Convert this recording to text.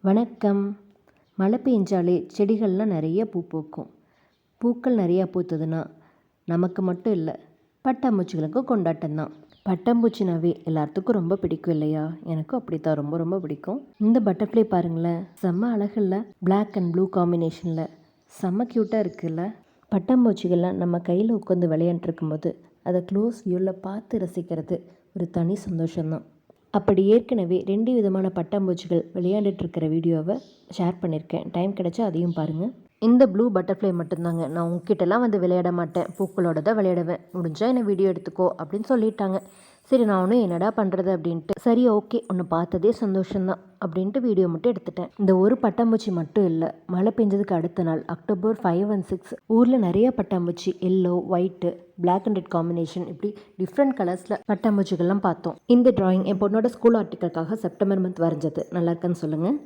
வணக்கம். மழை பெஞ்சாலே செடிகள்லாம் நிறைய பூ பூக்கும். பூக்கள் நிறையா பூத்ததுன்னா நமக்கு மட்டும் இல்லை, பட்டாம்பூச்சிகளுக்கும் கொண்டாட்டம் தான். பட்டாம்பூச்சினாவே எல்லாத்துக்கும் ரொம்ப பிடிக்கும் இல்லையா? எனக்கும் அப்படித்தான், ரொம்ப ரொம்ப பிடிக்கும். இந்த பட்டர்ஃப்ளை பாருங்களேன், செம்ம அழகில்ல, பிளாக் அண்ட் ப்ளூ காம்பினேஷனில் செம்ம க்யூட்டாக இருக்குல்ல. பட்டாம்பூச்சிகள்லாம் நம்ம கையில் உட்காந்து விளையாண்டுருக்கும்போது அதை க்ளோஸ் வியூவில் பார்த்து ரசிக்கிறது ஒரு தனி சந்தோஷம்தான். அப்படி ஏற்கனவே 2 விதமான பட்டாம்பூச்சிகள் விளையாண்டுட்டு இருக்கிற வீடியோவை ஷேர் பண்ணியிருக்கேன். டைம் கிடைச்சா அதையும் பாருங்கள். இந்த ப்ளூ பட்டர்ஃப்ளை மட்டும்தாங்க. நான் உங்ககிட்டலாம் வந்து விளையாட மாட்டேன், பூக்களோட தான் விளையாடுவேன், முடிஞ்சால் என்னை வீடியோ எடுத்துக்கோ அப்படின்னு சொல்லிட்டாங்க. சரி, நான் ஒன்றும் என்னடா பண்ணுறது அப்படின்ட்டு, சரி ஓகே ஒன்று பார்த்ததே சந்தோஷம்தான் அப்படின்ட்டு வீடியோ மட்டும் எடுத்துட்டேன். இந்த ஒரு பட்டாம்பூச்சி மட்டும் இல்லை, மழை பெஞ்சதுக்கு அடுத்த நாள் அக்டோபர் 5 and 6 ஊரில் நிறைய பட்டாம்பூச்சி, yellow, white, black and red combination, இப்படி டிஃப்ரெண்ட் கலர்ஸில் பட்டாம்பூச்சிகள்லாம் பார்த்தோம். இந்த டிராயிங் என் பொண்ணோட ஸ்கூல் ஆர்டிக்கலுக்காக செப்டம்பர் மந்த் வரைஞ்சது. நல்லா இருக்குன்னு சொல்லுங்கள்.